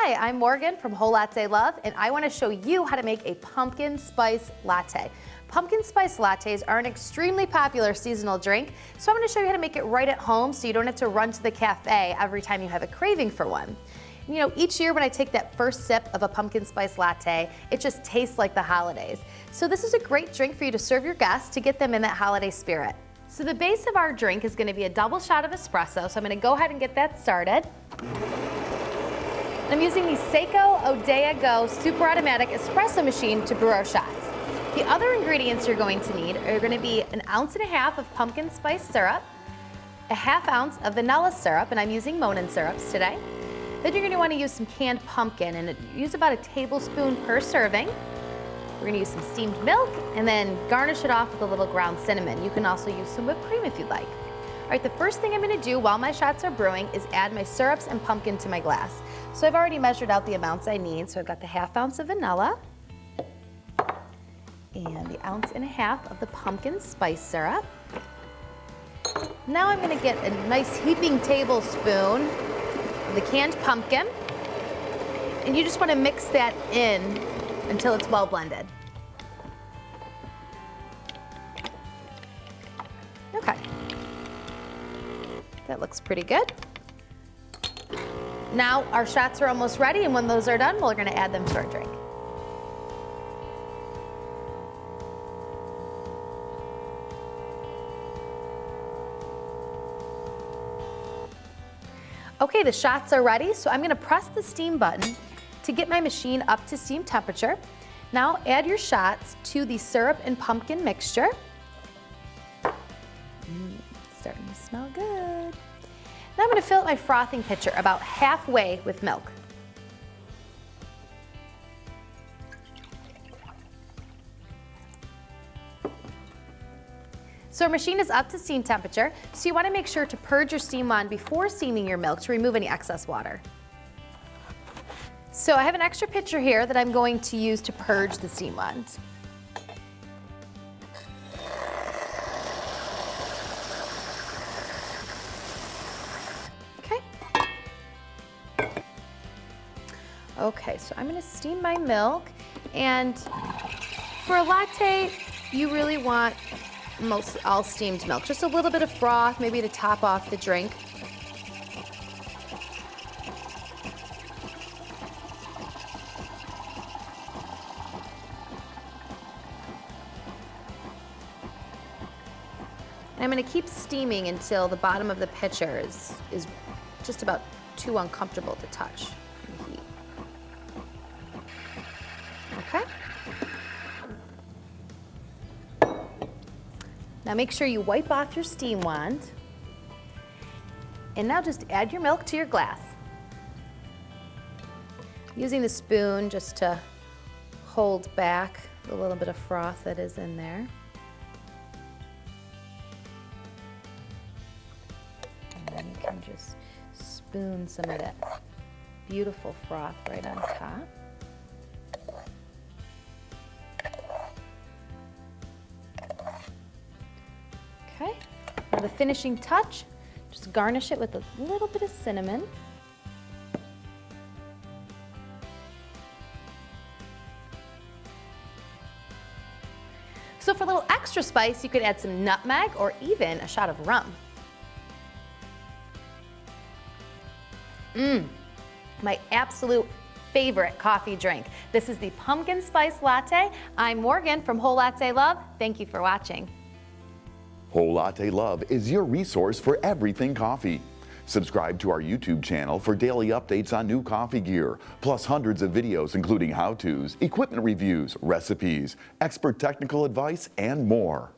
Hi, I'm Morgan from Whole Latte Love, and I want to show you how to make a pumpkin spice latte. Pumpkin spice lattes are an extremely popular seasonal drink, so I'm going to show you how to make it right at home so you don't have to run to the cafe every time you have a craving for one. You know, each year when I take that first sip of a pumpkin spice latte, it just tastes like the holidays. So this is a great drink for you to serve your guests to get them in that holiday spirit. So the base of our drink is going to be a double shot of espresso, so I'm going to go ahead and get that started. I'm using the Seiko Odea Go super automatic espresso machine to brew our shots. The other ingredients you're going to need are going to be 1.5 ounces of pumpkin spice syrup, a 1/2 ounce of vanilla syrup, and I'm using Monin syrups today. Then you're going to want to use some canned pumpkin, and use about 1 tablespoon per serving. We're going to use some steamed milk, and then garnish it off with a little ground cinnamon. You can also use some whipped cream if you'd like. All right, the first thing I'm going to do while my shots are brewing is add my syrups and pumpkin to my glass. So I've already measured out the amounts I need. So I've got the 1/2 ounce of vanilla and the 1.5 ounces of the pumpkin spice syrup. Now I'm going to get a nice heaping tablespoon of the canned pumpkin, and you just want to mix that in until it's well blended. Okay. That looks pretty good. Now our shots are almost ready, and when those are done, we're going to add them to our drink. Okay, the shots are ready, so I'm going to press the steam button to get my machine up to steam temperature. Now add your shots to the syrup and pumpkin mixture. Starting to smell good. Now I'm going to fill up my frothing pitcher about halfway with milk. So our machine is up to steam temperature, so you want to make sure to purge your steam wand before steaming your milk to remove any excess water. So I have an extra pitcher here that I'm going to use to purge the steam wand. Okay, so I'm going to steam my milk, and for a latte, you really want all steamed milk. Just a little bit of froth, maybe to top off the drink. And I'm going to keep steaming until the bottom of the pitcher is just about too uncomfortable to touch. Okay. Now make sure you wipe off your steam wand. And now just add your milk to your glass. Using the spoon just to hold back the little bit of froth that is in there. And then you can just spoon some of that beautiful froth right on top. Okay, now the finishing touch, just garnish it with a little bit of cinnamon. So for a little extra spice, you could add some nutmeg or even a shot of rum. My absolute favorite coffee drink. This is the Pumpkin Spice Latte. I'm Morgan from Whole Latte Love. Thank you for watching. Whole Latte Love is your resource for everything coffee. Subscribe to our YouTube channel for daily updates on new coffee gear, plus hundreds of videos including how-tos, equipment reviews, recipes, expert technical advice, and more.